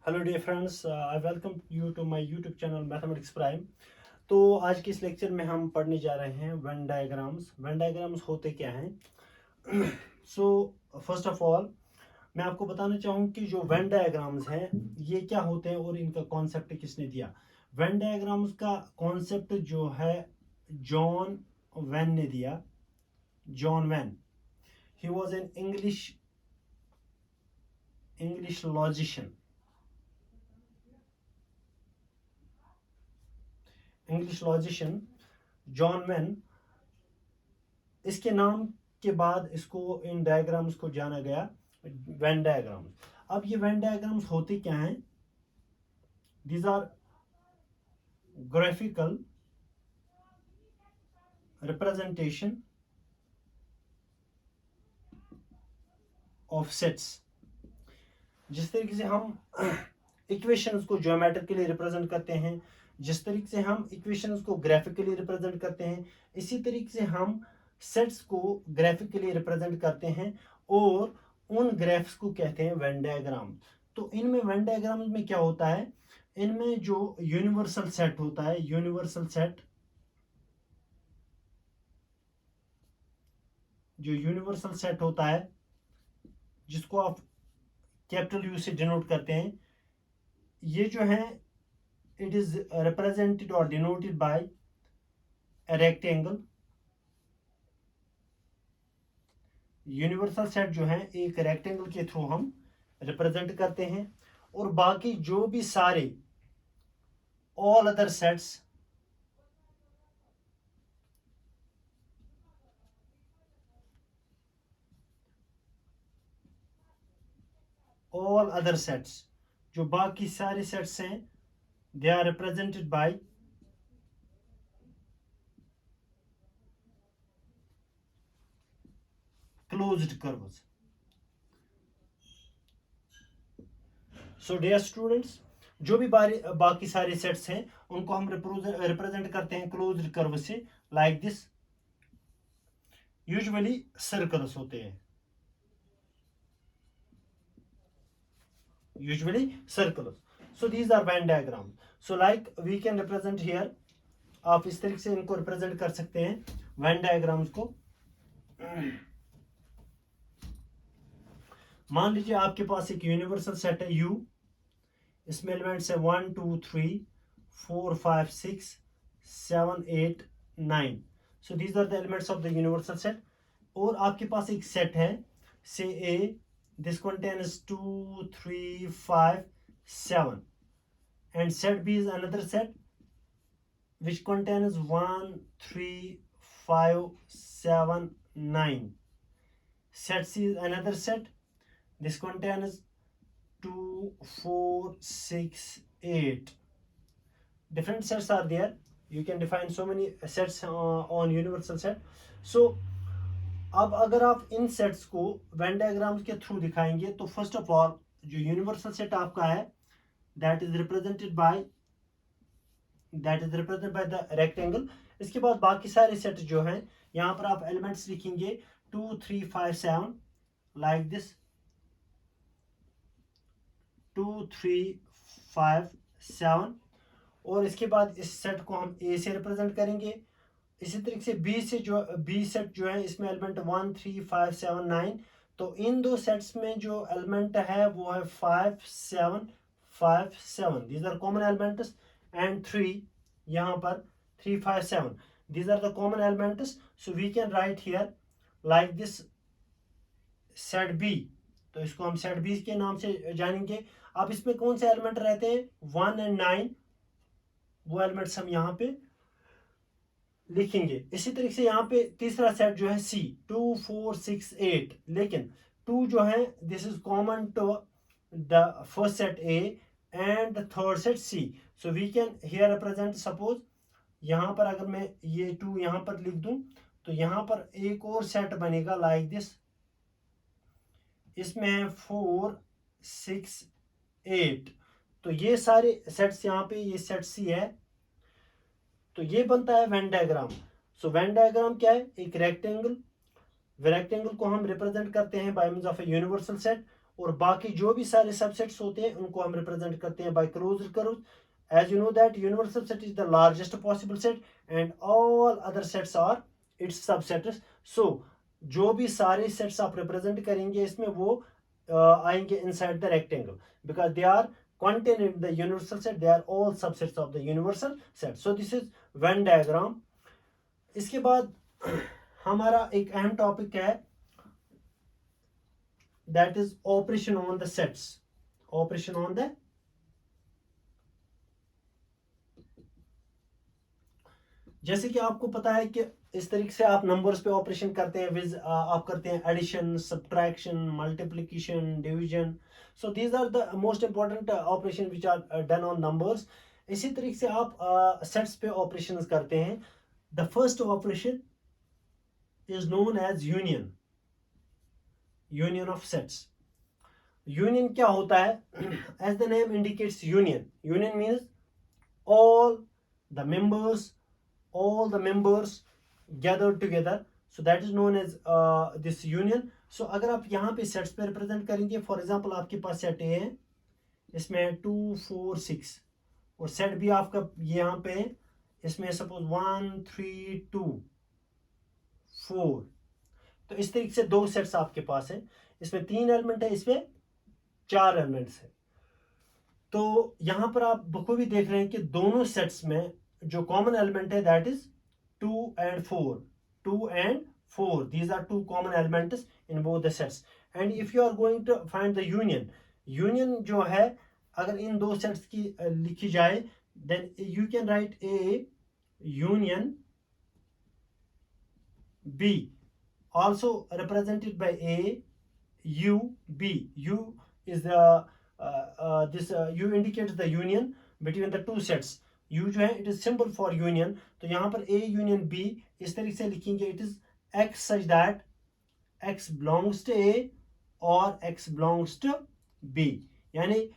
Hello dear friends, I welcome you to my YouTube channel mathematics prime. तो आज के इस लेक्चर में हम पढ़ने जा रहे हैं वेन डायग्राम्स। वेन डायग्राम्स होते क्या हैं? सो फर्स्ट ऑफ ऑल मैं आपको बताना चाहूँ कि जो वेन डायग्राम्स हैं ये क्या होते हैं और इनका कॉन्सेप्ट किसने दिया। वेन डायग्राम्स का कॉन्सेप्ट जो है जॉन वेन ने दिया। John when, he was an English logician. English logician John when, इसके नाम के बाद इसको इन डायग्राम्स को जाना गया वेन डायग्राम्स। अब ये वेन डायग्राम्स होते क्या हैं? These are graphical representation of sets. जिस तरीके से हम इक्वेशंस को ज्योमेट्रिकली रिप्रेजेंट करते हैं, जिस तरीके से हम इक्वेशंस को ग्राफिकली रिप्रेजेंट करते हैं, इसी तरीके से हम सेट्स को ग्राफिकली रिप्रेजेंट करते हैं और उन ग्राफ्स को कहते हैं वेन डायग्राम। तो इनमें वेन डायग्राम में क्या होता है? इनमें जो यूनिवर्सल सेट होता है, यूनिवर्सल सेट होता है जिसको आप कैपिटल यू से डिनोट करते हैं, ये जो है इट इज रिप्रेजेंटेड और denoted by a rectangle. Universal set जो है एक रेक्टेंगल के थ्रू हम रिप्रेजेंट करते हैं, और बाकी जो भी सारे ऑल अदर सेट्स जो बाकी सारे सेट्स हैं, they are represented by closed curves. So dear students, जो भी बाकी सारे सेट्स हैं उनको हम रिप्रेजेंट करते हैं क्लोज्ड कर्व से, लाइक दिस। यूजुअली सर्कल्स होते हैं, so these are Venn diagram. So like we can represent here, आप इस तरीके से इनको रिप्रेजेंट कर सकते हैं वेन डायग्राम्स को। मान लीजिए आपके पास एक यूनिवर्सल सेट है U, इसमें एलिमेंट्स है 1 2 3 4 5 6 7 8 9। So these are the elements of the universal set. और आपके पास एक सेट है से A, this contains 2 3 5 7, and set B is another set which contains 1 3 5 7 9. Set C is another set, this contains 2 4 6 8. Different sets are there, you can define so many sets on universal set. So अब अगर आप इन sets को Venn diagrams के through दिखाएंगे तो first of all जो universal set आपका है that is represented by the rectangle. इसके बाद बाकी सारे सेट जो हैं यहाँ पर आप एलिमेंट्स लिखेंगे 2 3 5 7 लाइक दिस, 2 3 5 7। और इसके बाद इस सेट को हम ए से रिप्रेजेंट करेंगे। इसी तरीके से बी सेट जो है इसमें एलिमेंट 1 3 5 7 9। तो इन दो सेट्स में जो एलिमेंट है वो है 5 7 5 7, these are common elements. And 3 यहाँ पर 3 5 7, these are the common elements. So we can write here like this set B। तो इसको हम सेट बी के नाम से जानेंगे। अब इसमें कौन से एलिमेंट रहते हैं? 1 और 9, वो एलिमेंट्स हम यहाँ पे लिखेंगे। इसी तरीके से यहाँ पे तीसरा सेट जो है C, 2 4 6 8, लेकिन 2 जो है this is common to the first set A and the third set C। So we can here represent, suppose यहाँ पर अगर मैं ये 2 यहाँ पर लिख दूं तो यहाँ पर एक और सेट बनेगा लाइक दिस, इसमें है 4 6 8। तो ये सारे सेट्स यहाँ पे, ये सेट C है, तो ये बनता है Venn diagram. So Venn diagram क्या है? एक रेक्टेंगल को हम रिप्रेजेंट करते हैं by means of a universal set, और बाकी जो भी सारे सबसेट्स होते हैं उनको हम रिप्रेजेंट करते हैं by closed curves. As you know that universal set is the largest possible set and all other sets are its subsets. So जो भी सारे सेट्स आप रिप्रेजेंट करेंगे इसमें वो आएंगे inside the rectangle because they are contained in the universal set. They are all subsets of the universal set. So this is Venn diagram. इसके बाद हमारा एक अहम टॉपिक है that is operation on the sets. Operation on the जैसे कि आपको पता है कि इस तरीके से आप नंबर्स पे ऑपरेशन करते हैं विज आप करते हैं addition subtraction multiplication division. So these are the most important operation which are done on numbers. इसी तरीके से आप सेट्स पे ऑपरेशंस करते हैं. The first operation is known as union. Union of sets. Union क्या होता है? As the name indicates union. Union means all the members gathered together. So that is known as this union. So अगर आप यहाँ पे sets पे represent करेंगे, for example आपके पास सेट ए है, इसमें 2 4 6 और सेट बी आपका यहाँ पे इसमें सपोज 1 3 2 4. तो इस तरीके से दो सेट्स आपके पास है. इसमें 3 एलिमेंट है, इसमें 4 एलिमेंट्स है. तो यहां पर आप बखूबी देख रहे हैं कि दोनों सेट्स में जो कॉमन एलिमेंट है that is 2 and 4. 2 and 4, these are two common elements in both the sets. And if you are going to find the union जो है अगर इन दो सेट्स की लिखी जाए then you can write A union B, also represented by A U B. U is the U indicates the union between the two sets. U जो है it is symbol for union. तो यहाँ पर A union B इस तरीके से लिखेंगे. It is X such that X belongs to A और X belongs to B. यानी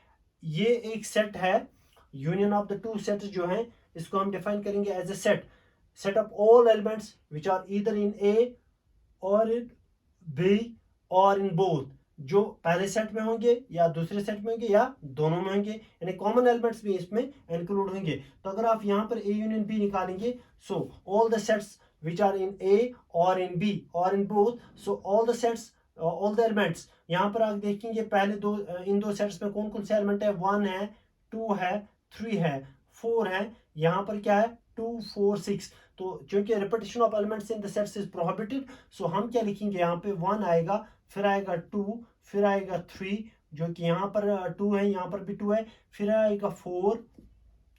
ये एक सेट है. Union of the two sets जो है इसको हम डिफाइन करेंगे as a set of all elements which are either in A और इन B और इन बोथ. जो पहले सेट में होंगे या दूसरे सेट में होंगे या दोनों में होंगे, यानी कॉमन एलिमेंट्स भी इसमें इंक्लूड होंगे. तो अगर आप यहाँ पर A यूनियन B निकालेंगे, so all the sets which are in A और इन B और in both, so all the sets all the elements. यहाँ पर आप देखेंगे पहले दो इन दो सेट्स में कौन कौन से एलिमेंट है. 1 है, 2 है, 3 है, 4 है. यहाँ पर क्या है 2 4 6. तो क्योंकि repetition of elements in the sets is prohibited, so हम क्या लिखेंगे यहाँ पे 1 आएगा, फिर आएगा 2, फिर आएगा 3 जो कि यहाँ पर 2 है, यहाँ पर भी 2 है, फिर आएगा 4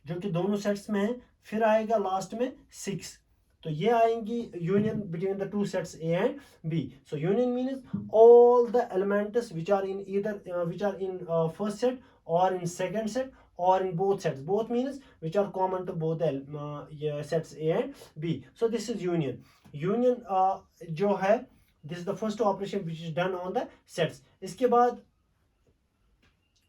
जो कि दोनों सेट्स में है, फिर आएगा लास्ट में 6. तो ये आएंगी union between the two sets A and B. So union means all the elements which are in first set or in second set or in both sets. Both means which are common to both the sets A and B. So this is union. Union जो है this is the first operation which is done on the sets. इसके बाद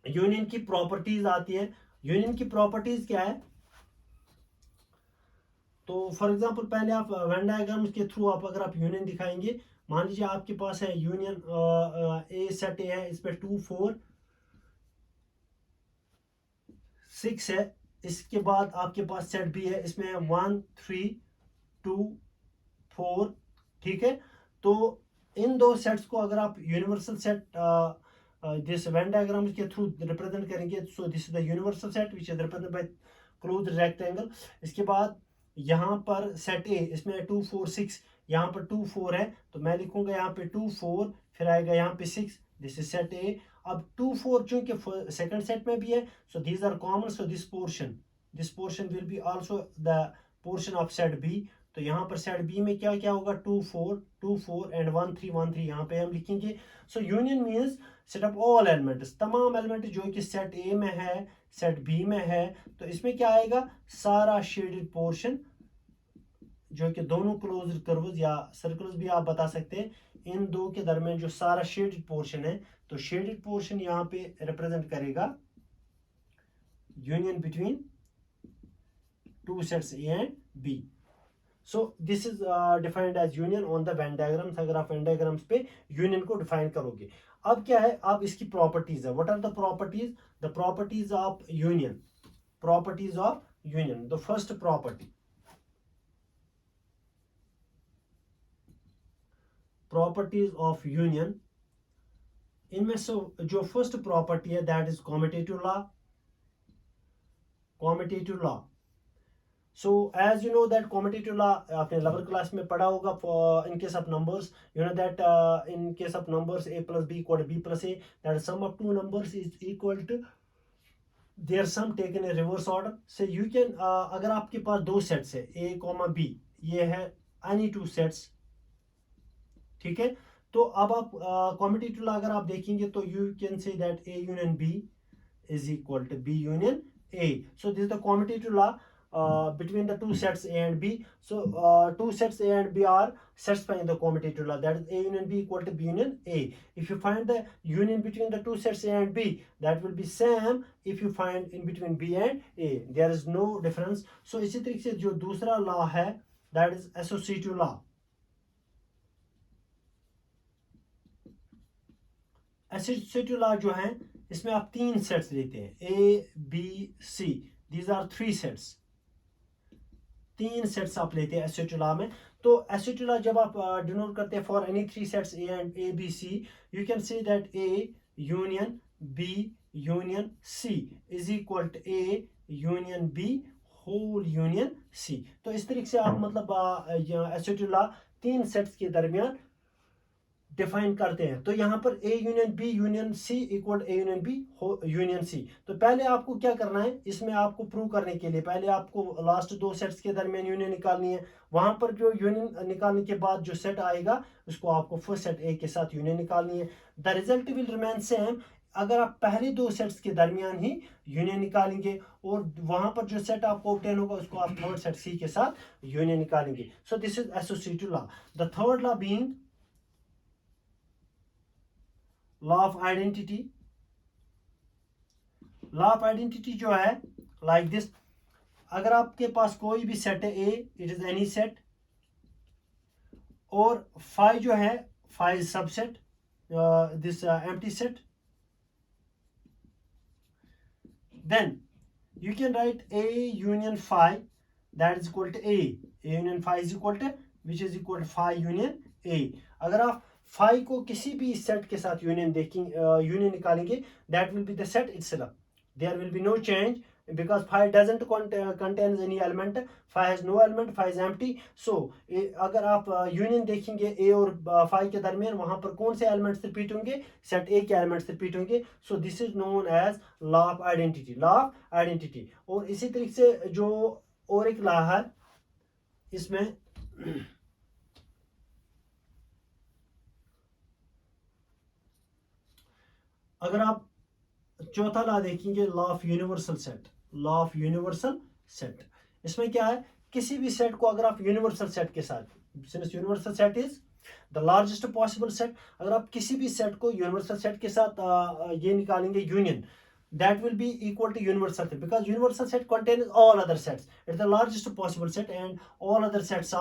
union की properties आती है. Union की properties क्या है? तो फॉर एग्जांपल पहले आप वेन डायग्राम के थ्रू आप अगर आप यूनियन दिखाएंगे, मान लीजिए आपके पास है यूनियन ए सेट ए है, इस पर 2 4 6 है. इसके बाद आपके पास सेट बी है, इसमें 1 3 2 4. ठीक है. तो इन दो सेट्स को अगर आप universal set this Venn diagram के थ्रू रिप्रेजेंट करेंगे, सो this is the universal set which is represented by closed rectangle. इसके बाद यहाँ पर सेट ए, इसमें 2 4 6, यहाँ पर 2 4 है, तो मैं लिखूंगा यहाँ पे 2 4, फिर आएगा यहाँ पे 6. This is set A. अब 2 4 चूंकि सेकंड सेट में भी है, so these are common, so this portion will be also the portion of set B. तो यहाँ पर सेट बी में क्या क्या होगा 2 4 एंड 1 3 1 3 यहाँ पे हम लिखेंगे. सो union means set of all elements, तमाम एलिमेंट जो कि सेट ए में है, सेट बी में है. तो इसमें क्या आएगा, सारा शेडेड पोर्शन जो कि दोनों क्लोज्ड कर्व्स या सर्कल्स भी आप बता सकते हैं, इन दो के दरमियान जो सारा शेडेड पोर्शन है, तो शेडेड पोर्शन यहाँ पे रिप्रेजेंट करेगा union between two sets A and B. So this is defined as union on the Venn diagrams. अगर आप वेन डायग्राम्स पे यूनियन को डिफाइन करोगे. अब क्या है, अब इसकी प्रॉपर्टीज है. What are the properties? The properties of union. Properties of union. The first property, properties of union, इनमें से जो फर्स्ट प्रॉपर्टी है that is commutative law. Commutative law. So as you know that commutative law आपने lower class में पढ़ा होगा. For in case of numbers, you know that in case of numbers a plus b equal to b plus a, that sum of two numbers is equal to their sum taken in reverse order. So you can अगर आपके पास दो sets है a comma b, ये है any two sets, ठीक है. तो अब आप commutative law अगर आप देखेंगे तो you can say that a union b is equal to b union a. So this is the commutative law between the two sets A and B. So two sets A and B are satisfying the commutative law, that is A union B equal to B union A. If you find the union between the two sets A and B, that will be same if you find in between B and A. There is no difference. So इसी तरीके से जो दूसरा law है that is associative law. Associative law जो है इसमें आप तीन सेट्स लेते हैं A, B, C. These are three sets. तीन सेट्स आप लेते हैं एसोसिएटिव लॉ में. तो एसोसिएटिव लॉ जब आप डिनोट करते हैं for any three sets A and A B C, you can say that A union B union C is equal to A union B whole union C. तो इस तरीके से आप मतलब एसोसिएटिव लॉ तीन सेट्स के दरमियान डिफाइन करते हैं. तो यहाँ पर A union B union C equal A union B union C. तो पहले आपको क्या करना है, इसमें आपको प्रूव करने के लिए पहले आपको लास्ट दो सेट्स के दरमियान यूनियन निकालनी है. वहां पर जो यूनियन निकालने के बाद जो सेट आएगा उसको आपको फर्स्ट सेट ए के साथ यूनियन निकालनी है. The result will remain same अगर आप पहले दो सेट्स के दरमियान ही यूनियन निकालेंगे और वहां पर जो सेट आपको ऑब्टेन होगा उसको आप थर्ड सेट सी के साथ यूनियन निकालेंगे. सो this is associative law. The third law being law of identity. Law of identity जो है लाइक दिस, अगर आपके पास कोई भी सेट है A, it is any set, और फाई जो है phi subset this empty set, then you can write A union phi that is equal to A. A union phi is equal to which is equal to phi union A. अगर आप phi को किसी भी set के साथ union देखेंगे union निकालेंगे, that will be the set itself. There will be no change because phi doesn't contains any element. Phi has no element. Phi is empty. So अगर आप यूनियन देखेंगे A और phi के दरमियान, वहां पर कौन से एलिमेंट्स रिपीट होंगे? सेट A के एलिमेंट्स रिपीट होंगे. So this is known as law of identity. Law of identity. और इसी तरीके से जो और एक लॉ है इसमें अगर आप चौथा लॉ देखेंगे law of universal set. Law of universal set, इसमें क्या है, किसी भी सेट को अगर आप यूनिवर्सल सेट के साथ, since universal set is the largest possible set, अगर आप किसी भी सेट को यूनिवर्सल सेट के साथ ये निकालेंगे union, that will be equal to universal set because universal set contains all other sets. It's the largest possible set and all other sets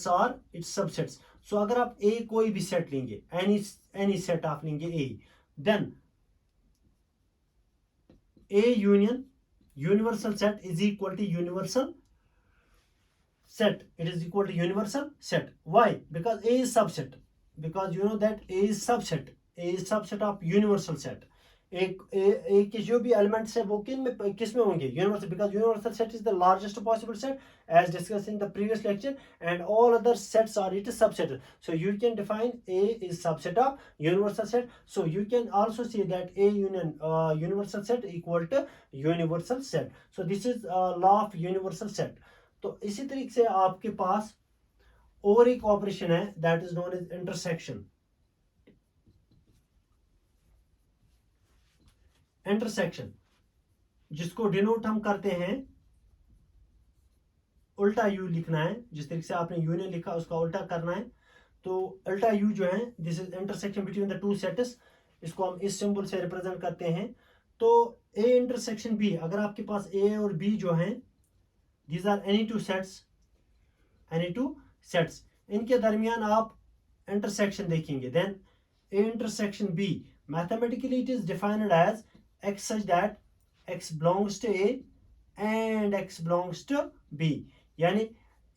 are its subsets. So अगर आप A कोई भी set लेंगे, any set आप लेंगे A, then A union universal set is equal to universal set. It is equal to universal set. Why? Because A is subset. Because you know that A is subset. A is subset of universal set. एक के जो भी elements है वो किस में होंगे? Universal. Because universal set is the largest possible set as discuss in the previous lecture and all other sets are it subset. So you can define A is subset of universal set. So you can also see that A union universal set equal to universal set. So this is law of universal set. तो इसी तरीके से आपके पास और एक operation है that is known as intersection. Intersection जिसको denote हम करते हैं, उल्टा यू लिखना है. जिस तरीके से आपने यूनियन लिखा उसका उल्टा करना है. तो उल्टा यू जो है this is intersection between the two sets. इसको हम इस सिंबल से रिप्रेजेंट करते हैं. तो ए इंटरसेक्शन बी, अगर आपके पास ए और बी जो हैं these are any two sets, इनके दरमियान आप इंटरसेक्शन देखेंगे, then A intersection B. Mathematically it is defined as x such that x belongs to A and x belongs to B. यानी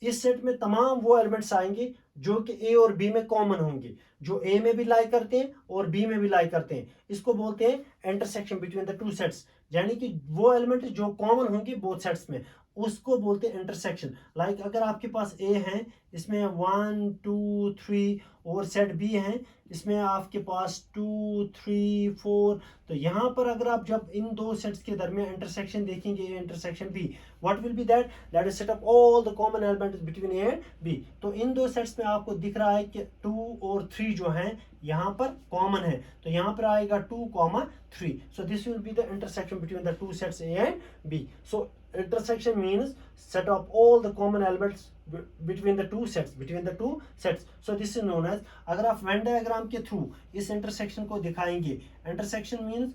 इस सेट में तमाम वो एलिमेंट्स आएंगे जो कि ए और बी में कॉमन होंगे, जो ए में भी लाई करते हैं और बी में भी लाई करते हैं. इसको बोलते हैं intersection between the two sets. यानी कि वो एलिमेंट जो कॉमन होंगे बोथ सेट्स में, उसको बोलते हैं इंटरसेक्शन. लाइक अगर आपके पास ए है, इसमें 1 2 3 और सेट बी है, इसमें आपके पास 2 3 4. तो यहाँ पर अगर आप जब इन दो सेट्स के दरमियान इंटरसेक्शन देखेंगे, A intersection B, what will be that that is set of all the common elements between A and B. तो इन दो सेट्स में आपको दिख रहा है कि 2 और 3 जो हैं यहाँ पर कॉमन है, तो यहाँ पर आएगा 2, 3. So this will be the intersection between the two sets A and B. So intersection means set of all the common elements between the two sets. So this is known as, अगर आप Venn diagram के through इस intersection को दिखाएंगे, intersection means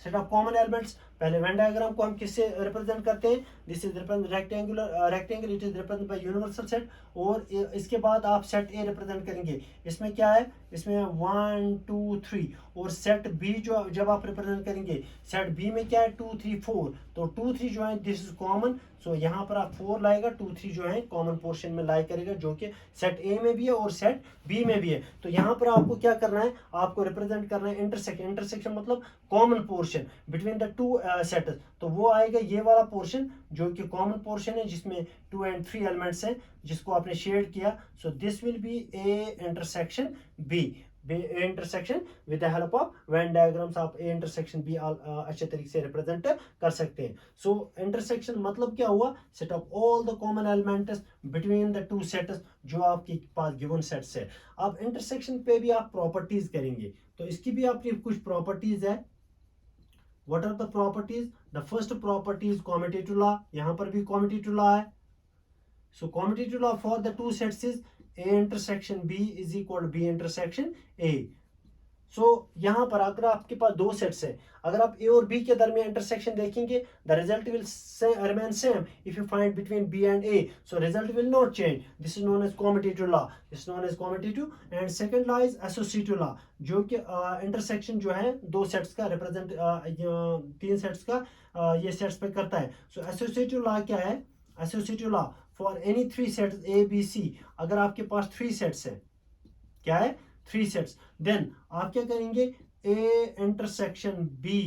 set of common elements. पहले Venn diagram को हम किससे रिप्रेजेंट करते हैं? This is rectangle, it is represent by universal set. और इसके बाद आप सेट ए रिप्रेजेंट करेंगे. इसमें क्या है? इसमें 1 2 3. और सेट बी जो जब आप रिप्रेजेंट करेंगे, सेट बी में क्या है? 2 3 4. तो 2 3 जो है दिस इज कॉमन. सो यहाँ पर आप 4 लाएगा, 2 3 जो है कॉमन पोर्शन में लाई करेगा, जो कि सेट ए में भी है और सेट बी में भी है. तो यहाँ पर आपको क्या करना है? आपको रिप्रेजेंट करना है इंटरसेक्शन. इंटरसेक्शन मतलब common portion between the to set. तो वो आएगा ये वाला पोर्शन जो कि कॉमन पोर्शन है, जिसमें 2 and 3 एलिमेंट्स हैं, जिसको आपने शेड किया. So this will be A intersection B. Intersection with the help of Venn diagrams आप ए इंटरसेक्शन बी अच्छे तरीके से रिप्रेजेंट कर सकते हैं. सो इंटरसेक्शन मतलब क्या हुआ? Set of all the common elements between the two sets जो आपके पास गिवन सेट्स है. अब इंटरसेक्शन पे भी आप प्रॉपर्टीज करेंगे, तो इसकी भी आपकी कुछ प्रॉपर्टीज है. What are the properties? The first property is commutative law. यहाँ पर भी commutative law है. So commutative law for the two sets is A intersection B is equal to B intersection A. So यहाँ पर अगर आपके पास दो सेट्स है, अगर आप A और B के दरमियान इंटरसेक्शन देखेंगे, the result will remain same if you find between B and A. So result will not change. This is known as commutative law. This is known as commutative. And second law is associative law, जो कि intersection जो है दो sets का represent, तीन sets का ये sets पे करता है. सो एसोसिएटिव लॉ क्या है? Associative law for any 3 sets A B C. अगर आपके पास 3 सेट्स है, क्या है? 3 सेट्स, देन आप क्या करेंगे? A intersection B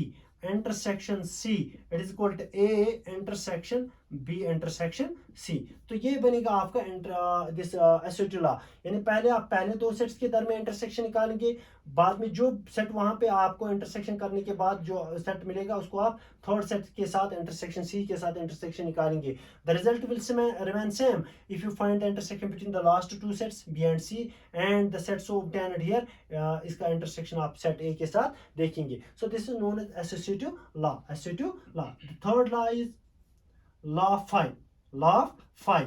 intersection C it is equal to A intersection B intersection C. तो ये बनेगा आपका दिस एसोसिएटिव लॉ. यानी पहले आप पहले दो सेट्स के दरमियान इंटरसेक्शन निकालेंगे, बाद में जो सेट वहां पे आपको इंटरसेक्शन करने के बाद जो सेट मिलेगा उसको आप थर्ड सेट के साथ इंटरसेक्शन सी के साथ इंटरसेक्शन निकालेंगे. The result will remain same if you find the intersection between the last two sets B and C and the sets obtained here. इसका इंटरसेक्शन आप सेट ए के साथ देखेंगे. So this is known as associative law. Associative law. Third law is law of phi. Law of phi.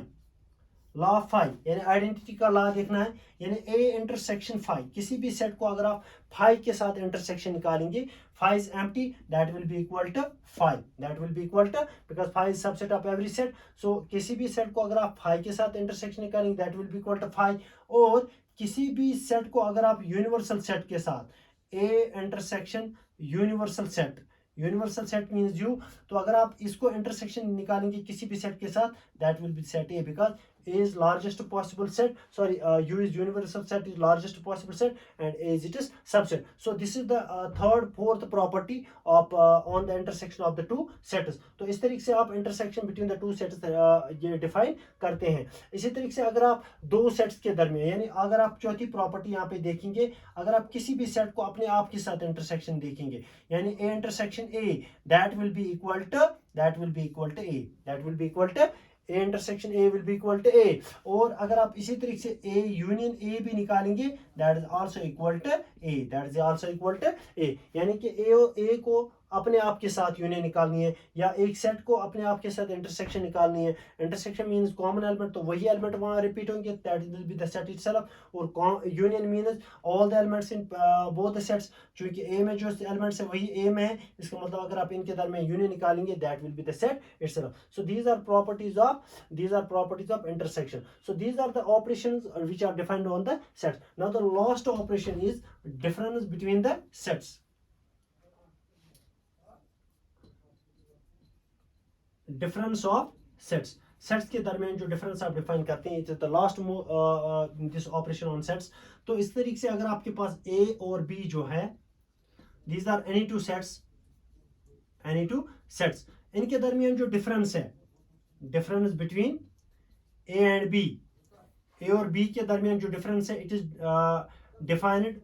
Law of phi यानी identity का लॉ देखना है. यानी ए इंटरसेक्शन फाई, किसी भी सेट को अगर आप फाई के साथ इंटरसेक्शन निकालेंगे, phi is empty, that will be equal to phi. That will be equal to, because phi is subset of every set. So किसी भी सेट को अगर आप फाई के साथ इंटरसेक्शन निकालेंगे, that will be equal to phi. और किसी भी सेट को अगर आप यूनिवर्सल सेट के साथ A intersection universal set, universal set means you, तो अगर आप इसको इंटरसेक्शन निकालेंगे किसी भी सेट के साथ, that will B set A, because A is largest possible set, sorry, U is universal set is largest possible set and A is its subset. So this is the fourth property of on the intersection of the two sets. तो इस तरीके से आप intersection between the two sets ये define करते हैं. इसी तरीके से अगर आप दो सेट्स के दरमियान, यानी अगर आप चौथी प्रॉपर्टी यहाँ पे देखेंगे, अगर आप किसी भी सेट को अपने आप के साथ इंटरसेक्शन देखेंगे, यानी A intersection A, that will be equal to A, that will be equal to A intersection A will be equal to A. और अगर आप इसी तरीके से A यूनियन A भी निकालेंगे, that is also equal to A, that is also equal to A. यानी कि A को अपने आप के साथ यूनियन निकालनी है, या एक सेट को अपने आप के साथ इंटरसेक्शन निकालनी है. इंटरसेक्शन मीन्स कॉमन एलिमेंट, तो वही एलिमेंट वहाँ रिपीट होंगे, that will be the set itself. और union means all the elements in both the sets, क्योंकि ए में जो एलिमेंट्स है वही ए में है, इसका मतलब अगर आप इनके दरमियान यूनियन निकालेंगे, that will be the set itself. So these are properties of intersection. So these are the operations which are defined on the sets. Now the last operation is difference between the sets. Difference of sets. Sets के दरमियान जो difference आप define करते हैं, it's the last this operation on sets. तो इस तरीके से अगर आपके पास ए और बी जो है, these are any two sets, इनके दरमियान जो डिफरेंस है, difference between A and B, A और बी के दरमियान जो डिफरेंस है, it is defined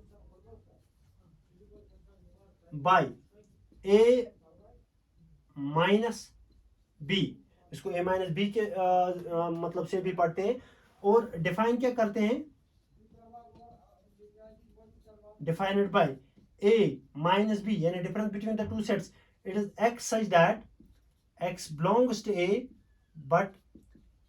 by A minus B. इसको ए माइनस बी के मतलब से भी पढ़ते हैं. और डिफाइन क्या करते हैं, defined by A minus B, यानी difference between the two sets. It is x such that x belongs to A but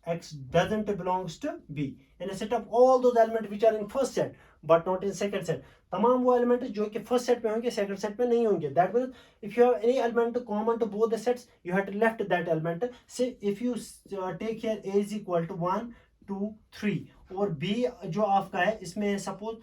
x doesn't belongs to b, and set up all those elements which are in first set but not in second set. तमाम वो element जो कि first set में होंगे second set में नहीं होंगे. That means if you have any element common to both the sets, you have to left that element. So if you take here a is equal to 1 2 3 और b जो आपका है इसमें सपोज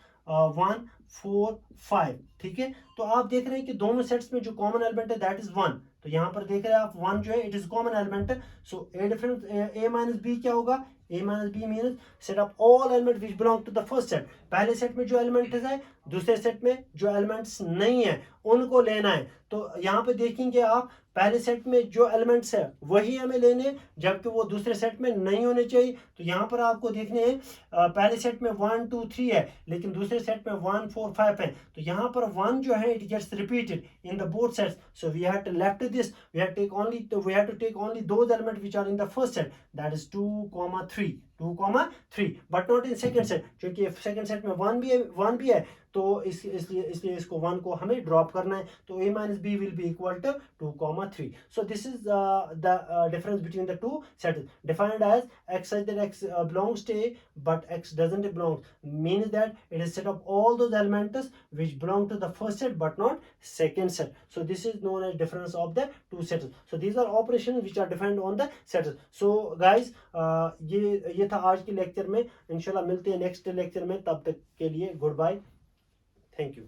1 4 5, ठीक है. तो आप देख रहे हैं कि दोनों सेट्स में जो कॉमन एलिमेंट है दैट इज 1. तो यहाँ पर देख रहे हैं आप 1 जो है it is common element. So A difference A minus B क्या होगा, A minus B means set up all element which belong to the first set. पहले सेट में जो एलिमेंट्स है, दूसरे सेट में जो एलिमेंट्स नहीं है उनको लेना है. तो यहाँ पे देखेंगे आप पहले सेट में जो एलिमेंट्स है वही हमें लेने, जबकि वो दूसरे सेट में नहीं होने चाहिए. तो यहाँ पर आपको देखने हैं पहले सेट में 1 2 3 है लेकिन दूसरे सेट में 1 4 5 है. तो यहाँ पर 1 जो है it gets repeated in the both sets. So we have to left this, we have to take only those element which are in the first set, that is 2 3 but not in second set. क्योंकि second set में 1 भी है तो इसलिए इसको 1 को हमें drop करना है. तो a minus B will be equal to 2 3. So this is the difference between the two sets defined as x such that x belongs to a but x doesn't belong, means that it is set of all those elements which belong to the first set but not second set. So this is known as difference of the two sets. So these are operations which are defined on the sets. So guys ये था आज के lecture में. इंशाल्लाह मिलते हैं next lecture में. तब तक के लिए गुड बाय. Thank you.